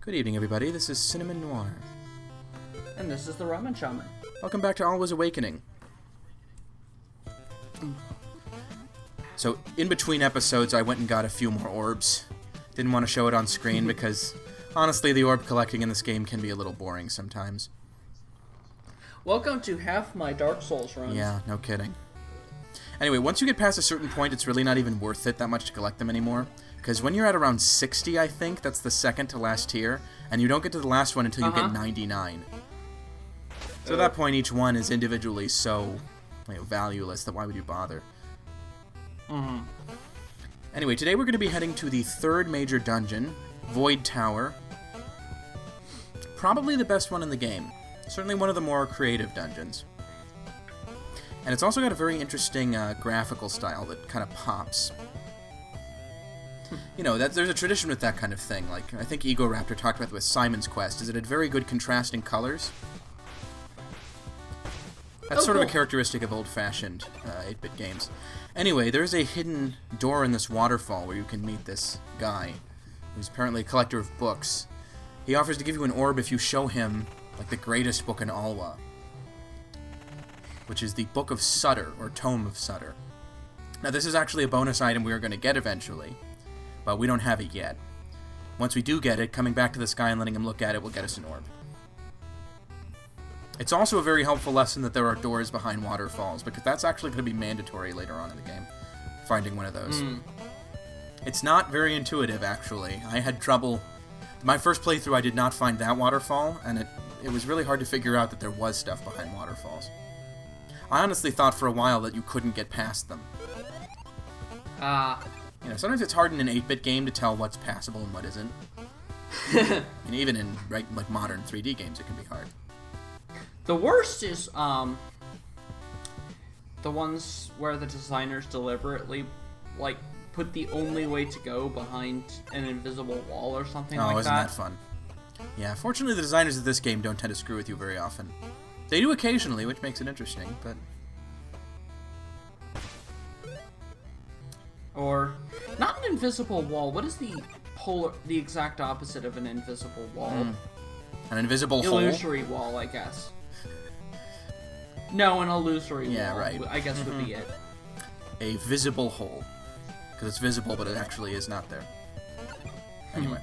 Good evening, everybody. This is Cinnamon Noir. And this is the Ramen Shaman. Welcome back to Alwa's Awakening. So, in between episodes, I went and got a few more orbs. Didn't want to show it on screen because, honestly, the orb collecting in this game can be a little boring sometimes. Welcome to half my Dark Souls runs. Yeah, no kidding. Anyway, once you get past a certain point, it's really not even worth it that much to collect them anymore. Because when you're at around 60, I think, that's the second to last tier, and you don't get to the last one until you get 99. So at that point, each one is individually so valueless that why would you bother? Anyway, today we're going to be heading to the third major dungeon, Void Tower. Probably the best one in the game. Certainly one of the more creative dungeons. And it's also got a very interesting graphical style that kind of pops. You know, there's a tradition with that kind of thing. Like, I think Ego Raptor talked about it with Simon's Quest, is it had very good contrasting colors. That's sort of a characteristic of old-fashioned 8-bit games. Anyway, there's a hidden door in this waterfall where you can meet this guy, who's apparently a collector of books. He offers to give you an orb if you show him, like, the greatest book in Alwa, which is the Book of Sutter, or Tome of Sutter. Now, this is actually a bonus item we are going to get eventually, but we don't have it yet. Once we do get it, coming back to this guy and letting him look at it will get us an orb. It's also a very helpful lesson that there are doors behind waterfalls, because that's actually going to be mandatory later on in the game, finding one of those. It's not very intuitive, actually. I had trouble. My first playthrough, I did not find that waterfall, and it was really hard to figure out that there was stuff behind waterfalls. I honestly thought for a while that you couldn't get past them. You know, sometimes it's hard in an 8-bit game to tell what's passable and what isn't. And even in like modern 3D games, it can be hard. The worst is the ones where the designers deliberately put the only way to go behind an invisible wall or something like that. Oh, isn't that fun? Yeah, fortunately the designers of this game don't tend to screw with you very often. They do occasionally, which makes it interesting, but... Or, not an invisible wall, what is the exact opposite of an invisible wall? An invisible hole? Illusory wall, I guess. No, an illusory wall. Yeah, right. I guess would be it. A visible hole. Because it's visible, but it actually is not there. Anyway.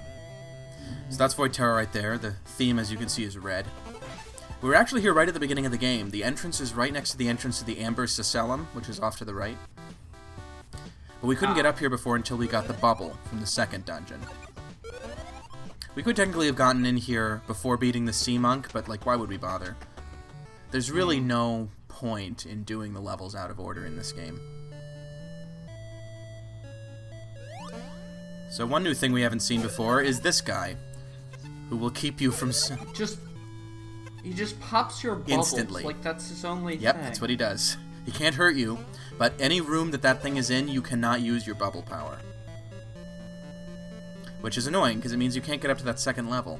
So that's Void Tower right there. The theme, as you can see, is red. We were actually here right at the beginning of the game. The entrance is right next to the entrance to the Amber Cecellum, which is off to the right. But we couldn't get up here before until we got the bubble from the second dungeon. We could technically have gotten in here before beating the Sea Monk, but, why would we bother? There's really no point in doing the levels out of order in this game. So one new thing we haven't seen before is this guy, who will keep you from... He just pops your bubbles. Instantly. Like, that's his only thing. Yep, that's what he does. He can't hurt you, but any room that thing is in, you cannot use your bubble power. Which is annoying, because it means you can't get up to that second level.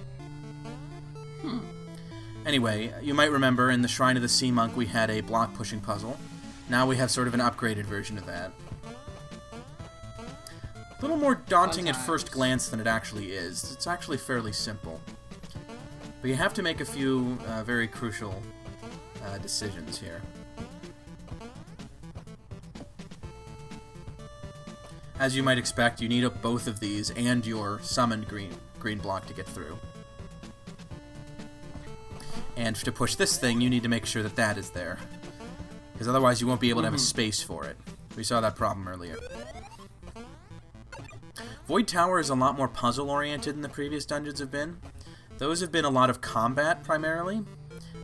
Anyway, you might remember in the Shrine of the Sea Monk we had a block-pushing puzzle. Now we have sort of an upgraded version of that. A little more daunting at first glance than it actually is. It's actually fairly simple. But you have to make a few very crucial decisions here. As you might expect, you need both of these and your summoned green block to get through. And to push this thing, you need to make sure that is there. Because otherwise you won't be able to have a space for it. We saw that problem earlier. Void Tower is a lot more puzzle-oriented than the previous dungeons have been. Those have been a lot of combat, primarily,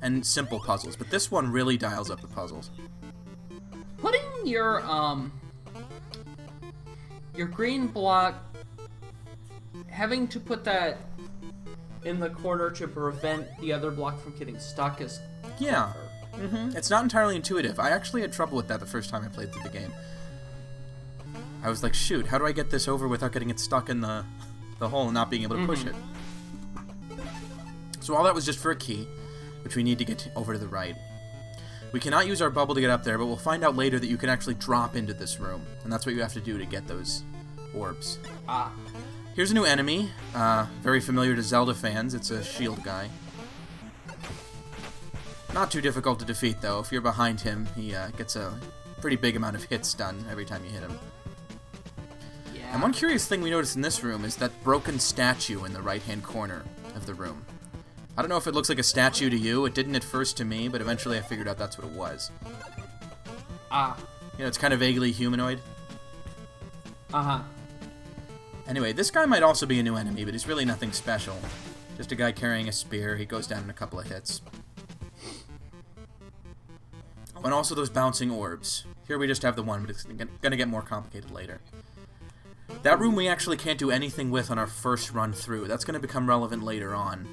and simple puzzles. But this one really dials up the puzzles. Putting your green block, having to put that in the corner to prevent the other block from getting stuck is clever. It's not entirely intuitive. I actually had trouble with that the first time I played through the game. I was like, shoot, how do I get this over without getting it stuck in the hole and not being able to push it? So all that was just for a key, which we need to get over to the right. We cannot use our bubble to get up there, but we'll find out later that you can actually drop into this room, and that's what you have to do to get those orbs. Here's a new enemy, very familiar to Zelda fans. It's a shield guy. Not too difficult to defeat, though. If you're behind him, he gets a pretty big amount of hits done every time you hit him. Yeah. And one curious thing we noticed in this room is that broken statue in the right-hand corner of the room. I don't know if it looks like a statue to you. It didn't at first to me, but eventually I figured out that's what it was. Ah. You know, it's kind of vaguely humanoid. Uh-huh. Anyway, this guy might also be a new enemy, but he's really nothing special. Just a guy carrying a spear. He goes down in a couple of hits. Oh, and also those bouncing orbs. Here we just have the one, but it's going to get more complicated later. That room we actually can't do anything with on our first run through. That's going to become relevant later on.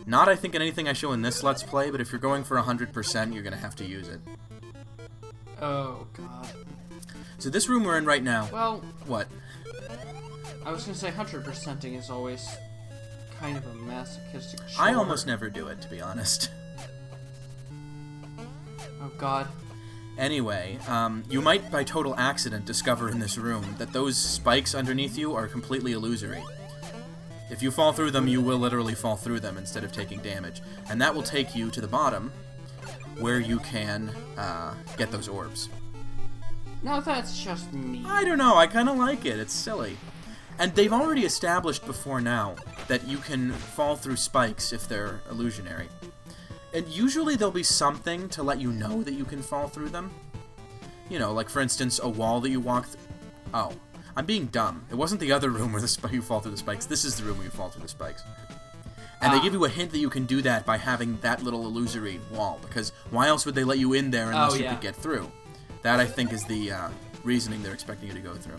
Not, I think, in anything I show in this Let's Play, but if you're going for 100%, you're going to have to use it. Oh, God. So this room we're in right now... Well... What? I was going to say 100%ing is always kind of a masochistic chore. I almost never do it, to be honest. Oh, God. Anyway, you might by total accident discover in this room that those spikes underneath you are completely illusory. If you fall through them, you will literally fall through them instead of taking damage. And that will take you to the bottom, where you can get those orbs. No, that's just me. I don't know, I kind of like it. It's silly. And they've already established before now that you can fall through spikes if they're illusionary. And usually there'll be something to let you know that you can fall through them. You know, like for instance, a wall that you walk through. Oh, I'm being dumb. It wasn't the other room where you fall through the spikes. This is the room where you fall through the spikes. And they give you a hint that you can do that by having that little illusory wall, because why else would they let you in there unless you could get through? That, I think, is the reasoning they're expecting you to go through.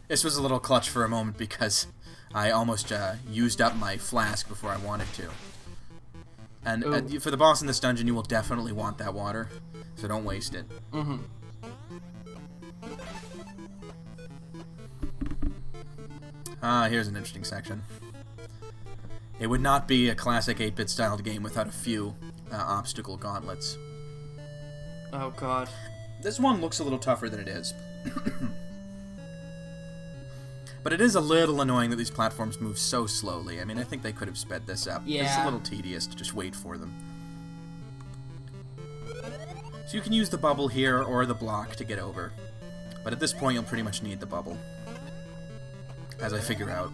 This was a little clutch for a moment because I almost used up my flask before I wanted to. And for the boss in this dungeon, you will definitely want that water, so don't waste it. Mm-hmm. Here's an interesting section. It would not be a classic 8-bit styled game without a few obstacle gauntlets. Oh, God. This one looks a little tougher than it is. But it is a little annoying that these platforms move so slowly. I mean, I think they could have sped this up. Yeah. It's a little tedious to just wait for them. So you can use the bubble here or the block to get over. But at this point, you'll pretty much need the bubble. As I figure out.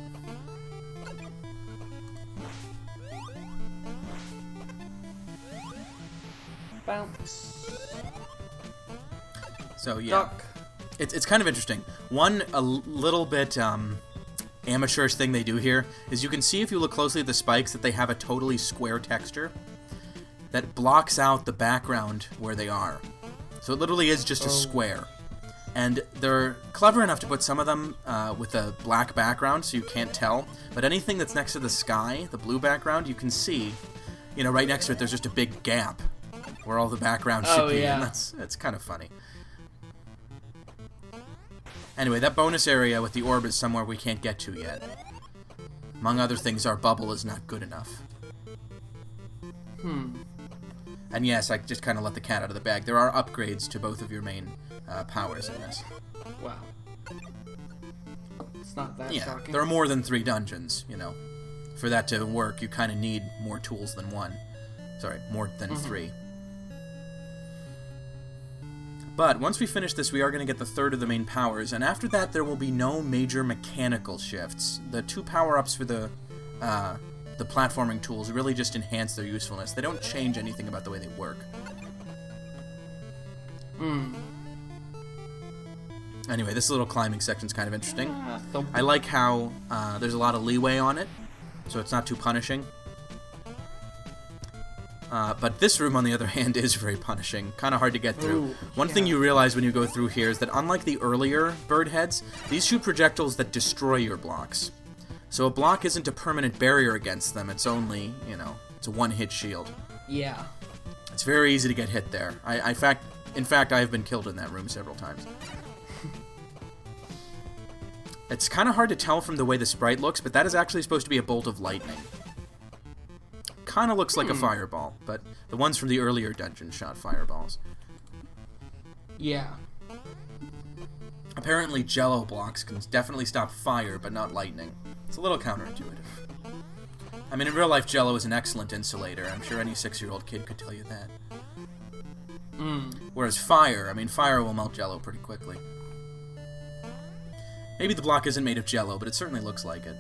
Bounce. So, yeah. Duck. It's kind of interesting. A little bit amateurish thing they do here is you can see if you look closely at the spikes that they have a totally square texture that blocks out the background where they are. So it literally is just a square. And they're clever enough to put some of them with a black background so you can't tell. But anything that's next to the sky, the blue background, you can see, you know, right next to it there's just a big gap where all the background should be. Yeah. And that's kind of funny. Anyway, that bonus area with the orb is somewhere we can't get to yet. Among other things, our bubble is not good enough. And yes, I just kind of let the cat out of the bag. There are upgrades to both of your main powers in this. Wow. It's not that Yeah, shocking. there are more than 3 dungeons, you know. For that to work, you kind of need more tools than 1. Sorry, more than 3. But once we finish this, we are going to get the 3rd of the main powers, and after that, there will be no major mechanical shifts. The 2 power-ups for the platforming tools really just enhance their usefulness. They don't change anything about the way they work. Anyway, this little climbing section's kind of interesting. I like how there's a lot of leeway on it, so it's not too punishing. But this room, on the other hand, is very punishing. Kind of hard to get through. One thing you realize when you go through here is that unlike the earlier bird heads, these shoot projectiles that destroy your blocks. So a block isn't a permanent barrier against them. It's only, you know, it's a one-hit shield. Yeah. It's very easy to get hit there. In fact, I have been killed in that room several times. It's kind of hard to tell from the way the sprite looks, but that is actually supposed to be a bolt of lightning. Kind of looks like a fireball, but the ones from the earlier dungeon shot fireballs. Yeah. Apparently Jello blocks can definitely stop fire, but not lightning. It's a little counterintuitive. I mean, in real life, Jello is an excellent insulator. I'm sure any 6-year-old kid could tell you that. Whereas fire, I mean, fire will melt Jello pretty quickly. Maybe the block isn't made of Jello, but it certainly looks like it.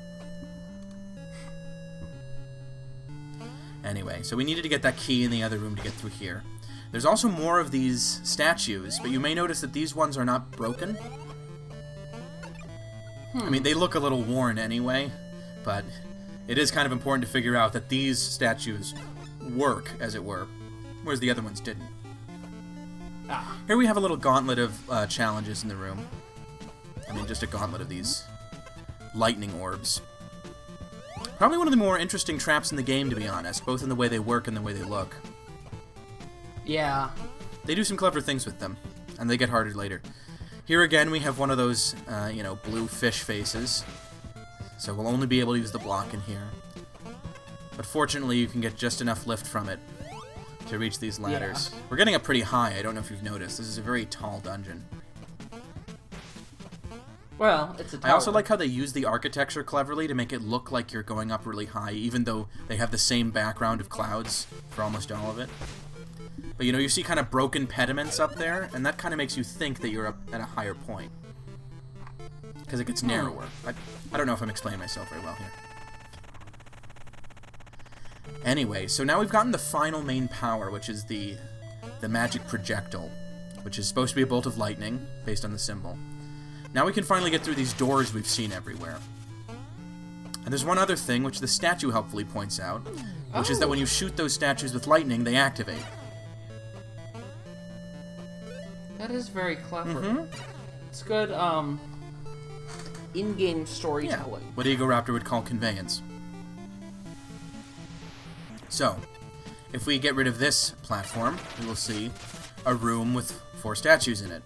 Anyway, so we needed to get that key in the other room to get through here. There's also more of these statues, but you may notice that these ones are not broken. I mean, they look a little worn anyway, but it is kind of important to figure out that these statues work, as it were, whereas the other ones didn't. Here we have a little gauntlet of challenges in the room. I mean, just a gauntlet of these lightning orbs. Probably one of the more interesting traps in the game, to be honest, both in the way they work and the way they look. Yeah. They do some clever things with them, and they get harder later. Here again, we have one of those, blue fish faces. So we'll only be able to use the block in here. But fortunately, you can get just enough lift from it to reach these ladders. Yeah. We're getting up pretty high, I don't know if you've noticed. This is a very tall dungeon. Well, it's a tower. I also like how they use the architecture cleverly to make it look like you're going up really high, even though they have the same background of clouds for almost all of it. But, you see kind of broken pediments up there, and that kind of makes you think that you're up at a higher point. Because it gets narrower. I don't know if I'm explaining myself very well here. Anyway, so now we've gotten the final main power, which is the magic projectile, which is supposed to be a bolt of lightning, based on the symbol. Now we can finally get through these doors we've seen everywhere. And there's one other thing, which the statue helpfully points out, which is that when you shoot those statues with lightning, they activate. That is very clever. It's good, in-game storytelling. Yeah, what Ego Raptor would call conveyance. So, if we get rid of this platform, we will see a room with 4 statues in it.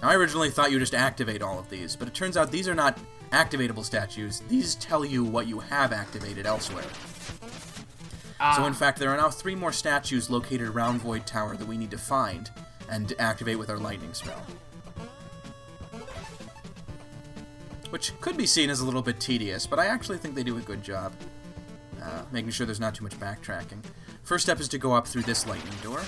Now, I originally thought you just activate all of these, but it turns out these are not activatable statues. These tell you what you have activated elsewhere. So, in fact, there are now 3 more statues located around Void Tower that we need to find and activate with our lightning spell. Which could be seen as a little bit tedious, but I actually think they do a good job making sure there's not too much backtracking. First step is to go up through this lightning door.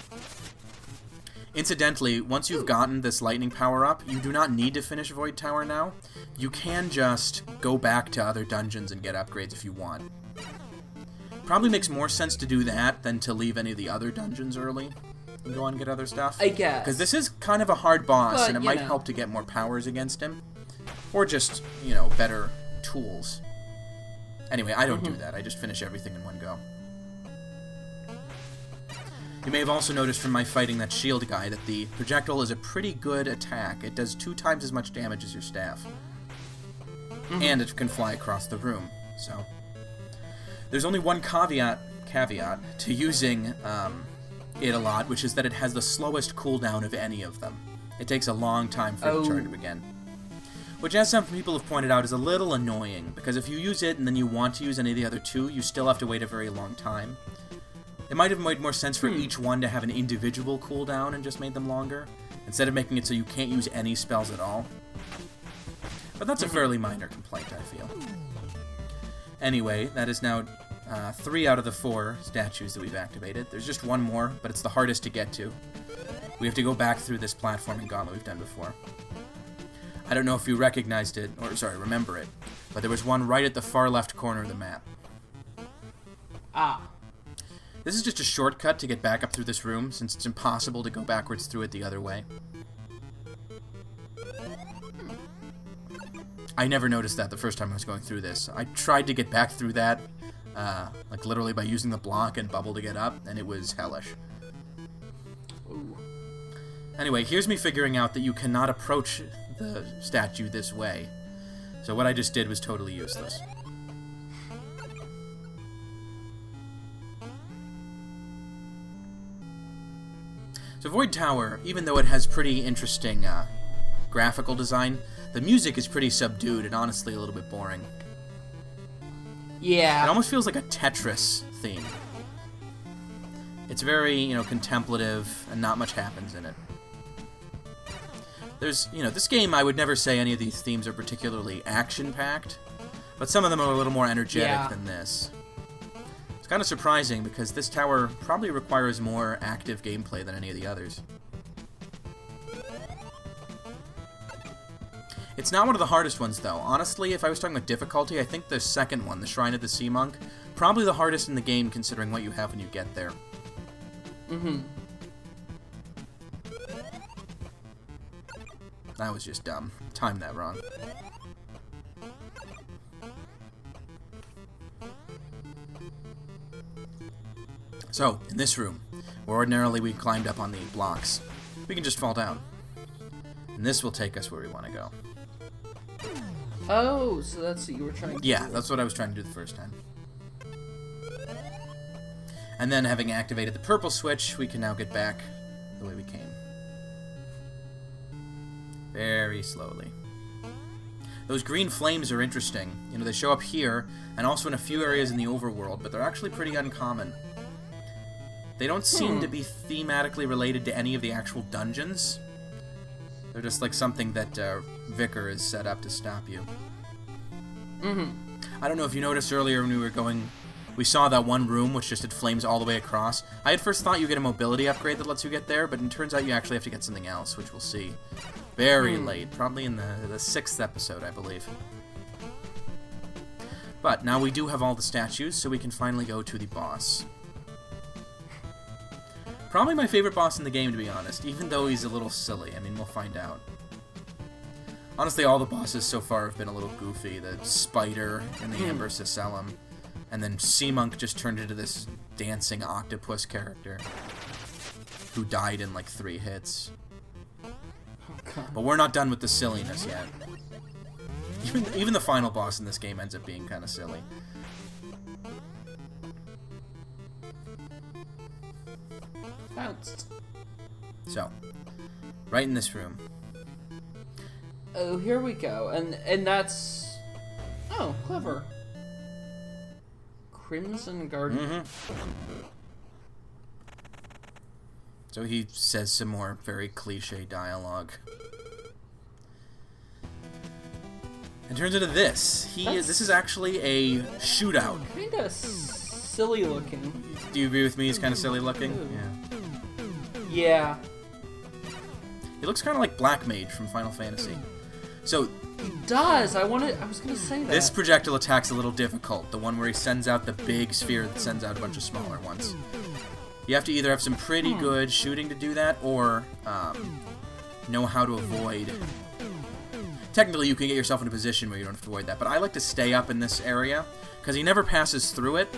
Incidentally, once you've gotten this lightning power up, you do not need to finish Void Tower now. You can just go back to other dungeons and get upgrades if you want. Probably makes more sense to do that than to leave any of the other dungeons early and go on and get other stuff. I guess. Because this is kind of a hard boss, but, and it might help to get more powers against him. Or just, better tools. Anyway, I don't do that. I just finish everything in one go. You may have also noticed from my fighting that shield guy that the projectile is a pretty good attack. It does 2 times as much damage as your staff. And it can fly across the room, so... There's only one caveat to using it a lot, which is that it has the slowest cooldown of any of them. It takes a long time for it to charge up again. Which, as some people have pointed out, is a little annoying, because if you use it and then you want to use any of the other 2, you still have to wait a very long time. It might have made more sense for each one to have an individual cooldown and just made them longer, instead of making it so you can't use any spells at all. But that's a fairly minor complaint, I feel. Anyway, that is now 3 out of the 4 statues that we've activated. There's just one more, but it's the hardest to get to. We have to go back through this platforming gauntlet we've done before. I don't know if you recognized it, remember it, but there was one right at the far left corner of the map. This is just a shortcut to get back up through this room, since it's impossible to go backwards through it the other way. I never noticed that the first time I was going through this. I tried to get back through that, literally by using the block and bubble to get up, and it was hellish. Ooh. Anyway, here's me figuring out that you cannot approach the statue this way. So what I just did was totally useless. So Void Tower, even though it has pretty interesting graphical design, the music is pretty subdued and honestly a little bit boring. Yeah. It almost feels like a Tetris theme. It's very, contemplative, and not much happens in it. There's, this game, I would never say any of these themes are particularly action-packed, but some of them are a little more energetic than this. It's kind of surprising, because this tower probably requires more active gameplay than any of the others. It's not one of the hardest ones, though. Honestly, if I was talking about difficulty, I think the second one, the Shrine of the Sea Monk, probably the hardest in the game, considering what you have when you get there. Mm-hmm. That was just dumb. Timed that wrong. So, in this room, where ordinarily we climbed up on the blocks, we can just fall down. And this will take us where we want to go. Oh, so that's what you were trying to do. Yeah, that's what I was trying to do the first time. And then, having activated the purple switch, we can now get back the way we came. Very slowly. Those green flames are interesting. They show up here, and also in a few areas in the overworld, but they're actually pretty uncommon. They don't seem to be thematically related to any of the actual dungeons. They're just like something that Vicar has set up to stop you. Mm-hmm. I don't know if you noticed earlier when we were going... We saw that one room which just had flames all the way across. I at first thought you get a mobility upgrade that lets you get there, but it turns out you actually have to get something else, which we'll see. Very late, probably in the 6th episode, I believe. But now we do have all the statues, so we can finally go to the boss. Probably my favorite boss in the game, to be honest, even though he's a little silly. I mean, we'll find out. Honestly, all the bosses so far have been a little goofy. The spider and the Amber Cecellum. And then Sea Monk just turned into this dancing octopus character who died in like 3 hits. But we're not done with the silliness yet. Even the final boss in this game ends up being kind of silly. Bounced. So, right in this room. Oh, here we go. And that's... Oh, clever. Crimson Garden. Mm-hmm. So he says some more very cliche dialogue. And turns into this. This is actually a shootout. Kinda silly looking. Do you agree with me? He's kind of silly looking? Ooh. Yeah. He looks kind of like Black Mage from Final Fantasy. So he does. I was gonna say that. This projectile attack's a little difficult. The one where he sends out the big sphere that sends out a bunch of smaller ones. You have to either have some pretty good shooting to do that, or know how to avoid. Technically, you can get yourself in a position where you don't have to avoid that, but I like to stay up in this area, because he never passes through it,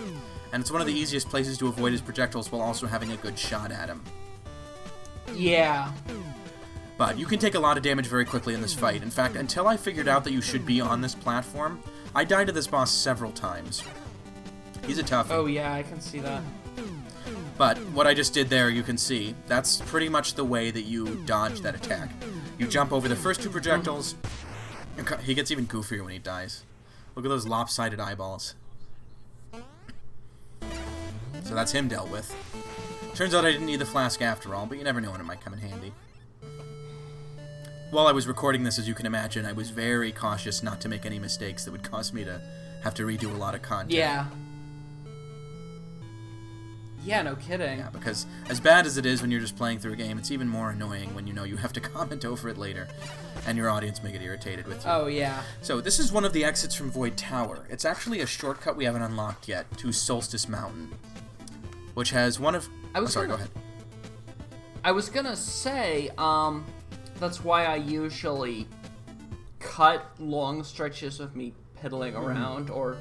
and it's one of the easiest places to avoid his projectiles while also having a good shot at him. Yeah. But you can take a lot of damage very quickly in this fight. In fact, until I figured out that you should be on this platform, I died to this boss several times. He's a toughie. Oh yeah, I can see that. But what I just did there, you can see, that's pretty much the way that you dodge that attack. You jump over the first 2 projectiles. He gets even goofier when he dies. Look at those lopsided eyeballs. So that's him dealt with. Turns out I didn't need the flask after all, but you never know when it might come in handy. While I was recording this, as you can imagine, I was very cautious not to make any mistakes that would cause me to have to redo a lot of content. Yeah. Yeah, no kidding. Yeah, because as bad as it is when you're just playing through a game, it's even more annoying when you know you have to comment over it later, and your audience may get irritated with you. Oh, yeah. So, this is one of the exits from Void Tower. It's actually a shortcut we haven't unlocked yet to Solstice Mountain, which has one of... Sorry, go ahead. I was gonna say, that's why I usually cut long stretches of me piddling around, or...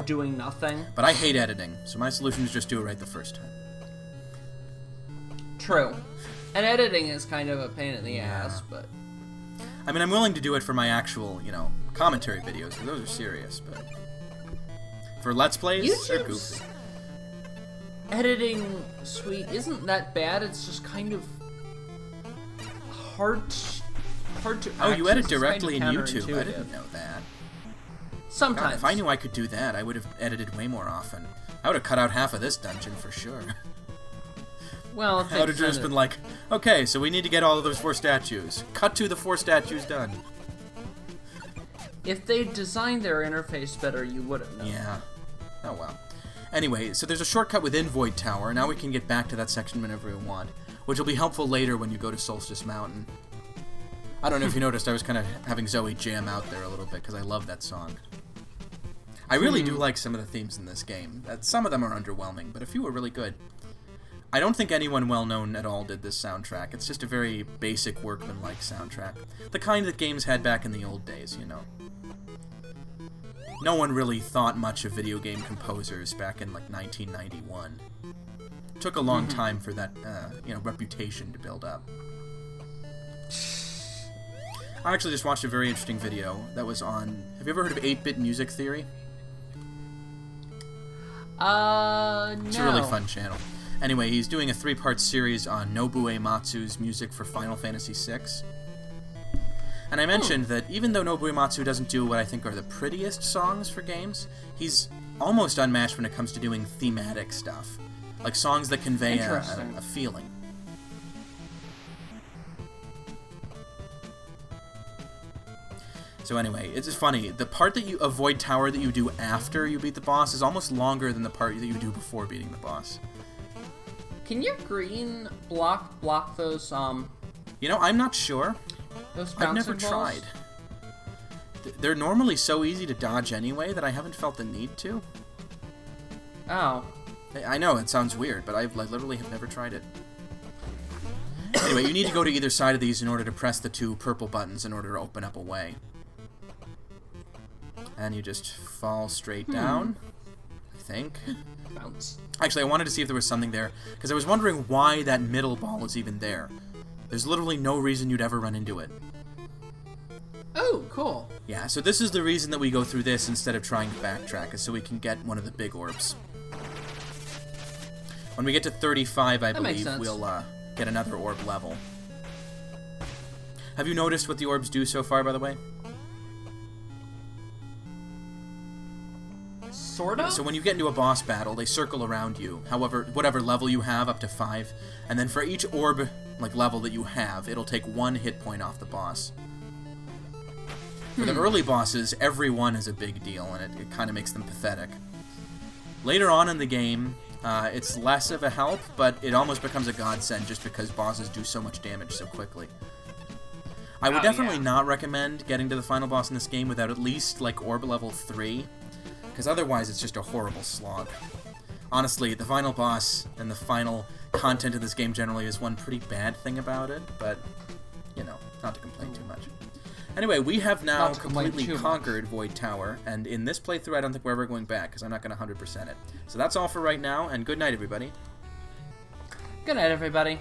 doing nothing. But I hate editing, so my solution is just do it right the first time. True. And editing is kind of a pain in the ass, but... I mean, I'm willing to do it for my actual, commentary videos, because those are serious, but... For Let's Plays, they're goofy. Editing suite isn't that bad, it's just kind of... hard to Oh, you edit directly kind in of YouTube? I didn't know that. Sometimes. God, if I knew I could do that, I would have edited way more often. I would have cut out half of this dungeon for sure. Well, I would have just been like, okay, so we need to get all of those 4 statues. Cut to the 4 statues done. If they designed their interface better, you would have known. Yeah. Oh well. Anyway, so there's a shortcut within Void Tower. Now we can get back to that section whenever we want, which will be helpful later when you go to Solstice Mountain. I don't know if you noticed, I was kind of having Zoe jam out there a little bit, because I love that song. I really do like some of the themes in this game. Some of them are underwhelming, but a few are really good. I don't think anyone well-known at all did this soundtrack. It's just a very basic, workman-like soundtrack. The kind that games had back in the old days, you know. No one really thought much of video game composers back in, like, 1991. It took a long time for that, reputation to build up. I actually just watched a very interesting video that was on... Have you ever heard of 8-Bit Music Theory? No. It's a really fun channel. Anyway, he's doing a 3-part series on Nobuo Uematsu's music for Final Fantasy VI. And I mentioned that even though Nobuo Uematsu doesn't do what I think are the prettiest songs for games, he's almost unmatched when it comes to doing thematic stuff. Like songs that convey a feeling. So anyway, it's just funny. The part that you avoid Tower that you do after you beat the boss is almost longer than the part that you do before beating the boss. Can your green block those, You know, I'm not sure. Those I've never bouncing balls? tried. They're normally so easy to dodge anyway that I haven't felt the need to. Oh. I know, it sounds weird, but I literally have never tried it. Anyway, you need to go to either side of these in order to press the 2 purple buttons in order to open up a way. And you just fall straight down, I think. Bounce. Actually, I wanted to see if there was something there, because I was wondering why that middle ball is even there. There's literally no reason you'd ever run into it. Oh, cool. Yeah, so this is the reason that we go through this instead of trying to backtrack, is so we can get one of the big orbs. When we get to 35, I believe, we'll get another orb level. Have you noticed what the orbs do so far, by the way? Sort of? So when you get into a boss battle, they circle around you, whatever level you have, up to 5, and then for each orb level that you have, it'll take 1 hit point off the boss. For the early bosses, every one is a big deal, and it kind of makes them pathetic. Later on in the game, it's less of a help, but it almost becomes a godsend just because bosses do so much damage so quickly. I would definitely not recommend getting to the final boss in this game without at least, orb level 3, because otherwise it's just a horrible slog. Honestly, the final boss and the final content of this game generally is one pretty bad thing about it, but, not to complain too much. Anyway, we have now completely conquered Void Tower, and in this playthrough I don't think we're ever going back, because I'm not going to 100% it. So that's all for right now, and good night, everybody. Good night, everybody.